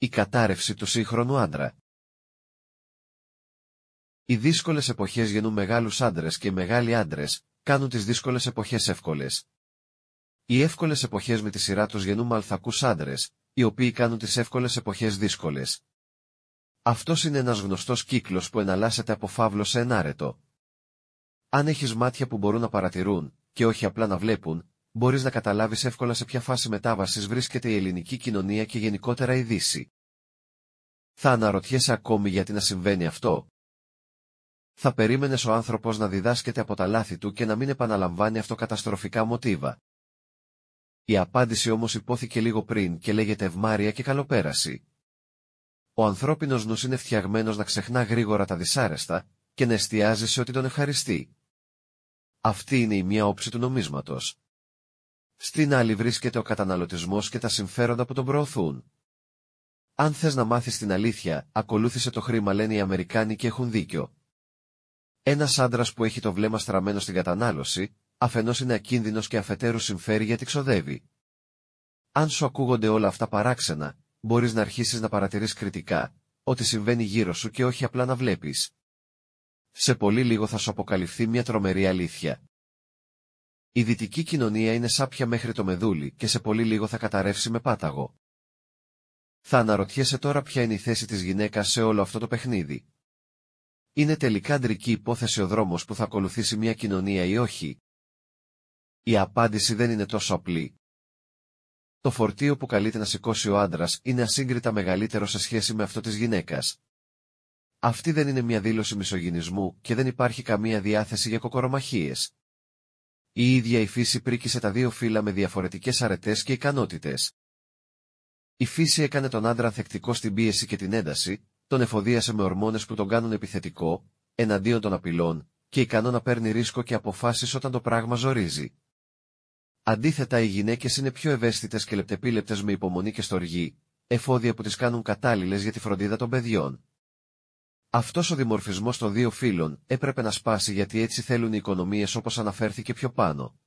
Η κατάρρευση του σύγχρονου άντρα. Οι δύσκολες εποχές γεννούν μεγάλους άντρες και οι μεγάλοι άντρες κάνουν τις δύσκολες εποχές εύκολες. Οι εύκολες εποχές με τη σειρά τους γεννούν μαλθακούς άντρες, οι οποίοι κάνουν τις εύκολες εποχές δύσκολες. Αυτός είναι ένας γνωστός κύκλος που εναλλάσσεται από φαύλο σε ενάρετο. Αν έχεις μάτια που μπορούν να παρατηρούν, και όχι απλά να βλέπουν, μπορείς να καταλάβεις εύκολα σε ποια φάση μετάβασης βρίσκεται η ελληνική κοινωνία και γενικότερα η Δύση. Θα αναρωτιέσαι ακόμη γιατί να συμβαίνει αυτό. Θα περίμενες ο άνθρωπος να διδάσκεται από τα λάθη του και να μην επαναλαμβάνει αυτοκαταστροφικά μοτίβα. Η απάντηση όμως υπόθηκε λίγο πριν και λέγεται ευμάρεια και καλοπέραση. Ο ανθρώπινος νους είναι φτιαγμένος να ξεχνά γρήγορα τα δυσάρεστα και να εστιάζει σε ό,τι τον ευχαριστεί. Αυτή είναι η μία όψη του νομίσματος. Στην άλλη βρίσκεται ο καταναλωτισμός και τα συμφέροντα που τον προωθούν. Αν θες να μάθεις την αλήθεια, ακολούθησε το χρήμα, λένε οι Αμερικάνοι και έχουν δίκιο. Ένας άντρας που έχει το βλέμμα στραμμένο στην κατανάλωση, αφενός είναι ακίνδυνος και αφετέρου συμφέρει γιατί ξοδεύει. Αν σου ακούγονται όλα αυτά παράξενα, μπορείς να αρχίσεις να παρατηρείς κριτικά ότι συμβαίνει γύρω σου και όχι απλά να βλέπεις. Σε πολύ λίγο θα σου αποκαλυφθεί μια τρομερή αλήθεια. Η δυτική κοινωνία είναι σάπια μέχρι το μεδούλι και σε πολύ λίγο θα καταρρεύσει με πάταγο. Θα αναρωτιέσαι τώρα ποια είναι η θέση της γυναίκας σε όλο αυτό το παιχνίδι. Είναι τελικά αντρική υπόθεση ο δρόμος που θα ακολουθήσει μια κοινωνία ή όχι? Η απάντηση δεν είναι τόσο απλή. Το φορτίο που καλείται να σηκώσει ο άντρας είναι ασύγκριτα μεγαλύτερο σε σχέση με αυτό της γυναίκας. Αυτή δεν είναι μια δήλωση μισογυνισμού και δεν υπάρχει καμία διάθεση για κοκορομαχίες. Η ίδια η φύση πρίκησε τα δύο φύλλα με διαφορετικές αρετές και ικανότητες. Η φύση έκανε τον άντρα ανθεκτικό στην πίεση και την ένταση, τον εφοδίασε με ορμόνες που τον κάνουν επιθετικό, εναντίον των απειλών, και ικανό να παίρνει ρίσκο και αποφάσεις όταν το πράγμα ζορίζει. Αντίθετα, οι γυναίκες είναι πιο ευαίσθητες και λεπτεπίλεπτες με υπομονή και στοργή, εφόδια που τις κάνουν κατάλληλες για τη φροντίδα των παιδιών. Αυτός ο δημορφισμός των δύο φύλων έπρεπε να σπάσει γιατί έτσι θέλουν οι οικονομίες όπως αναφέρθηκε πιο πάνω.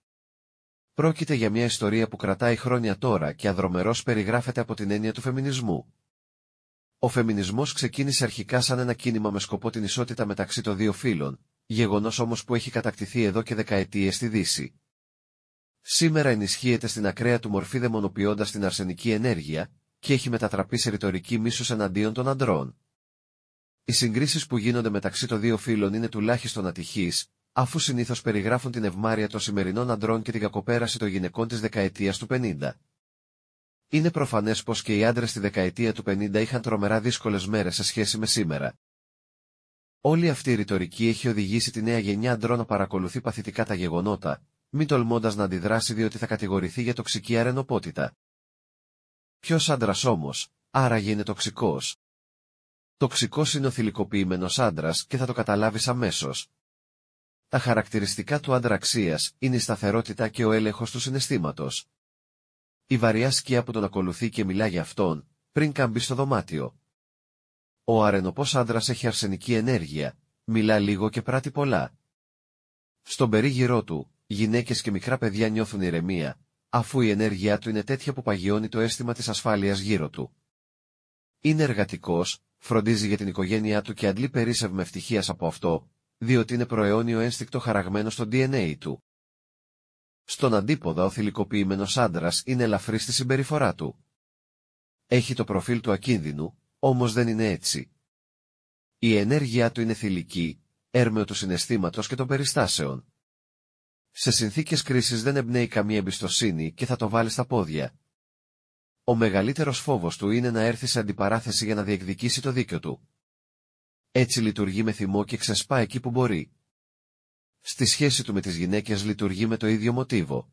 Πρόκειται για μια ιστορία που κρατάει χρόνια τώρα και αδρομερώς περιγράφεται από την έννοια του φεμινισμού. Ο φεμινισμός ξεκίνησε αρχικά σαν ένα κίνημα με σκοπό την ισότητα μεταξύ των δύο φύλων, γεγονός όμως που έχει κατακτηθεί εδώ και δεκαετίες στη Δύση. Σήμερα ενισχύεται στην ακραία του μορφή δαιμονοποιώντας την αρσενική ενέργεια και έχει μετατραπεί σε ρητορική μίσους εναντίον των αντρών. Οι συγκρίσεις που γίνονται μεταξύ των δύο φύλων είναι τουλάχιστον ατυχείς, αφού συνήθως περιγράφουν την ευμάρεια των σημερινών αντρών και την κακοπέραση των γυναικών της δεκαετίας του 50. Είναι προφανές πως και οι άντρες στη δεκαετία του 50 είχαν τρομερά δύσκολες μέρες σε σχέση με σήμερα. Όλη αυτή η ρητορική έχει οδηγήσει τη νέα γενιά αντρών να παρακολουθεί παθητικά τα γεγονότα, μη τολμώντας να αντιδράσει διότι θα κατηγορηθεί για τοξική αρενοπότητα. Ποιος άντρας όμως, άραγε είναι τοξικός? Τοξικός είναι ο θηλυκοποιημένος άντρας και θα το καταλάβεις αμέσως. Τα χαρακτηριστικά του άντρα αξίας είναι η σταθερότητα και ο έλεγχος του συναισθήματος. Η βαριά σκιά που τον ακολουθεί και μιλά για αυτόν, πριν καν μπει στο δωμάτιο. Ο αρενοπός άντρας έχει αρσενική ενέργεια, μιλά λίγο και πράττει πολλά. Στον περίγυρό του, γυναίκες και μικρά παιδιά νιώθουν ηρεμία, αφού η ενέργειά του είναι τέτοια που παγιώνει το αίσθημα της ασφάλειας γύρω του. Είναι εργατικός, φροντίζει για την οικογένειά του και αντλεί περίσσευμα ευτυχίας από αυτό, διότι είναι προαιώνιο ένστικτο χαραγμένο στο DNA του. Στον αντίποδα, ο θηλυκοποιημένος άντρας είναι ελαφρύς στη συμπεριφορά του. Έχει το προφίλ του ακίνδυνου, όμως δεν είναι έτσι. Η ενέργειά του είναι θηλυκή, έρμεο του συναισθήματος και των περιστάσεων. Σε συνθήκες κρίσης δεν εμπνέει καμία εμπιστοσύνη και θα το βάλει στα πόδια. Ο μεγαλύτερος φόβος του είναι να έρθει σε αντιπαράθεση για να διεκδικήσει το δίκιο του. Έτσι λειτουργεί με θυμό και ξεσπά εκεί που μπορεί. Στη σχέση του με τις γυναίκες λειτουργεί με το ίδιο μοτίβο.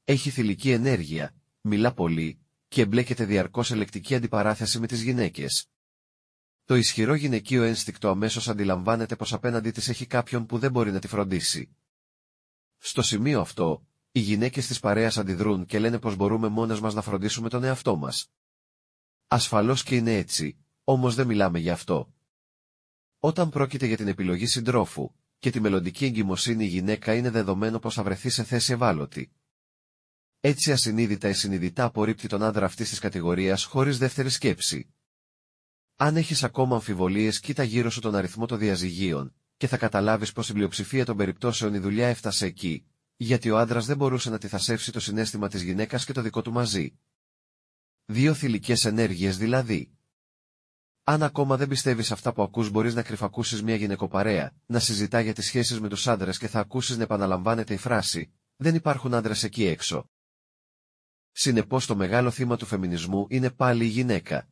Έχει θηλυκή ενέργεια, μιλά πολύ και εμπλέκεται διαρκώς σε λεκτική αντιπαράθεση με τις γυναίκες. Το ισχυρό γυναικείο ένστικτο αμέσως αντιλαμβάνεται πως απέναντί της έχει κάποιον που δεν μπορεί να τη φροντίσει. Στο σημείο αυτό, οι γυναίκες της παρέας αντιδρούν και λένε πως μπορούμε μόνες μας να φροντίσουμε τον εαυτό μας. Ασφαλώς και είναι έτσι, όμως δεν μιλάμε για αυτό. Όταν πρόκειται για την επιλογή συντρόφου και τη μελλοντική εγκυμοσύνη, η γυναίκα είναι δεδομένο πως θα βρεθεί σε θέση ευάλωτη. Έτσι ασυνείδητα ή συνειδητά απορρίπτει τον άντρα αυτής της κατηγορίας χωρίς δεύτερη σκέψη. Αν έχεις ακόμα αμφιβολίες, κοίτα γύρω σου τον αριθμό των διαζυγίων, και θα καταλάβεις πως η πλειοψηφία των περιπτώσεων η δουλειά έφτασε εκεί, γιατί ο άντρας δεν μπορούσε να τυθασεύσει το συναίσθημα της γυναίκας και το δικό του μαζί. Δύο θηλυκές ενέργειες δηλαδή. Αν ακόμα δεν πιστεύεις αυτά που ακούς, μπορείς να κρυφακούσεις μια γυναικοπαρέα, να συζητά για τις σχέσεις με τους άντρες και θα ακούσεις να επαναλαμβάνεται η φράση «Δεν υπάρχουν άντρες εκεί έξω». Συνεπώς το μεγάλο θύμα του φεμινισμού είναι πάλι η γυναίκα.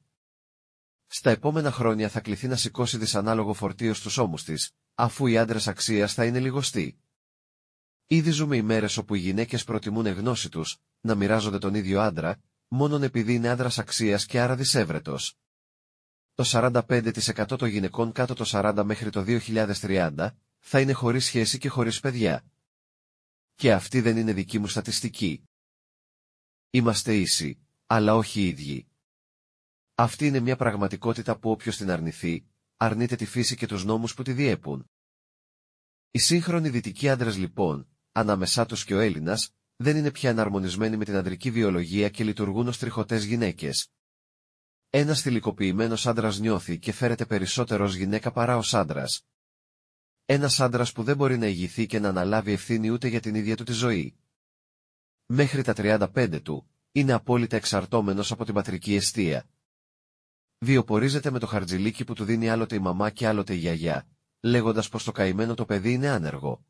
Στα επόμενα χρόνια θα κληθεί να σηκώσει δυσανάλογο φορτίο στους ώμους της, αφού οι άντρες αξίας θα είναι λιγοστοί. Ήδη ζούμε ημέρες όπου οι γυναίκες προτιμούν γνώση τους, να μοιράζονται τον ίδιο άντρα, μόνον επειδή είναι άντρας αξίας και άρα δυσέβρετος. Το 45% των γυναικών κάτω το 40 μέχρι το 2030 θα είναι χωρίς σχέση και χωρίς παιδιά. Και αυτή δεν είναι δική μου στατιστική. Είμαστε ίσοι, αλλά όχι ίδιοι. Αυτή είναι μια πραγματικότητα που όποιος την αρνηθεί, αρνείται τη φύση και τους νόμους που τη διέπουν. Οι σύγχρονοι δυτικοί άντρες λοιπόν, ανάμεσά τους και ο Έλληνας, δεν είναι πια εναρμονισμένοι με την ανδρική βιολογία και λειτουργούν ως τριχωτές γυναίκες. Ένας θηλυκοποιημένος άντρας νιώθει και φέρεται περισσότερο ως γυναίκα παρά ως άντρας. Ένας άντρας που δεν μπορεί να ηγηθεί και να αναλάβει ευθύνη ούτε για την ίδια του τη ζωή. Μέχρι τα 35 του, είναι απόλυτα εξαρτώμενος από την πατρική εστία. Βιοπορίζεται με το χαρτζηλίκι που του δίνει άλλοτε η μαμά και άλλοτε η γιαγιά, λέγοντας πως το καημένο το παιδί είναι άνεργο.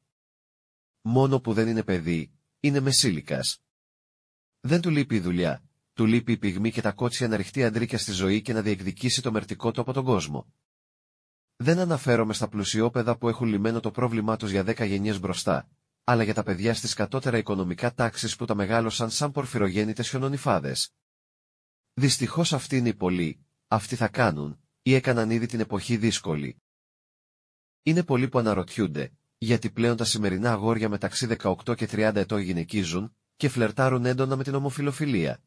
Μόνο που δεν είναι παιδί, είναι μεσήλικας. Δεν του λείπει η δουλειά, του λείπει η πυγμή και τα κότσια να ρηχτεί αντρίκια στη ζωή και να διεκδικήσει το μερτικό του από τον κόσμο. Δεν αναφέρομαι στα πλουσιόπαιδα που έχουν λυμμένο το πρόβλημά τους για 10 γενιές μπροστά, αλλά για τα παιδιά στις κατώτερα οικονομικά τάξεις που τα μεγάλωσαν σαν πορφυρογέννητες χιονονυφάδες. Δυστυχώς αυτοί είναι οι πολλοί, αυτοί θα κάνουν, ή έκαναν ήδη την εποχή δύσκολη. Είναι πολλοί που αναρωτιούνται, γιατί πλέον τα σημερινά αγόρια μεταξύ 18 και 30 ετών γυναικίζουν και φλερτάρουν έντονα με την ομοφιλοφιλία.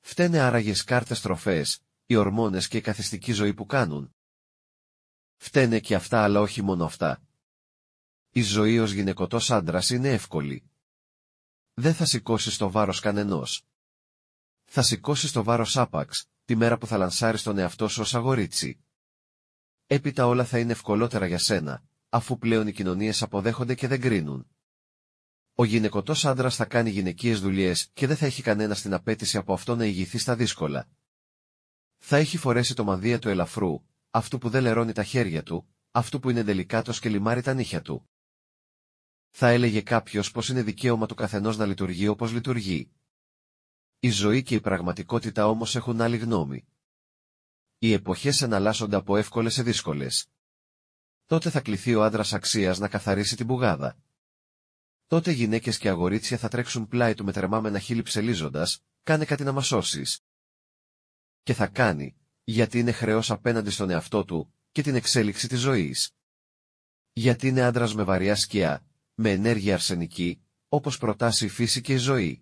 Φταίνε άραγε οι σκάρτες τροφές, οι ορμόνες και η καθιστική ζωή που κάνουν? Φταίνε και αυτά, αλλά όχι μόνο αυτά. Η ζωή ως γυναικωτός άντρας είναι εύκολη. Δεν θα σηκώσεις το βάρος κανενός. Θα σηκώσεις το βάρος άπαξ, τη μέρα που θα λανσάρεις τον εαυτό σου ως αγορίτσι. Έπειτα όλα θα είναι ευκολότερα για σένα, αφού πλέον οι κοινωνίες αποδέχονται και δεν κρίνουν. Ο γυναικωτός άντρας θα κάνει γυναικείες δουλειές και δεν θα έχει κανένα στην απέτηση από αυτό να ηγηθεί στα δύσκολα. Θα έχει φορέσει το μανδύα του ελαφρού, αυτού που δεν λερώνει τα χέρια του, αυτού που είναι δελικάτος και λιμάρει τα νύχια του. Θα έλεγε κάποιος πως είναι δικαίωμα του καθενός να λειτουργεί όπως λειτουργεί. Η ζωή και η πραγματικότητα όμως έχουν άλλη γνώμη. Οι εποχές εναλλάσσονται από εύκολες σε δύσκολες. Τότε θα κληθεί ο άντρας αξίας να καθαρίσει την μπουγάδα. Τότε γυναίκες και αγορίτσια θα τρέξουν πλάι του με τρεμάμενα χείλη ψελίζοντας, κάνε κάτι να μας σώσεις. Και θα κάνει, γιατί είναι χρεός απέναντι στον εαυτό του και την εξέλιξη της ζωής. Γιατί είναι άντρας με βαριά σκιά, με ενέργεια αρσενική, όπως προτάσει η φύση και η ζωή.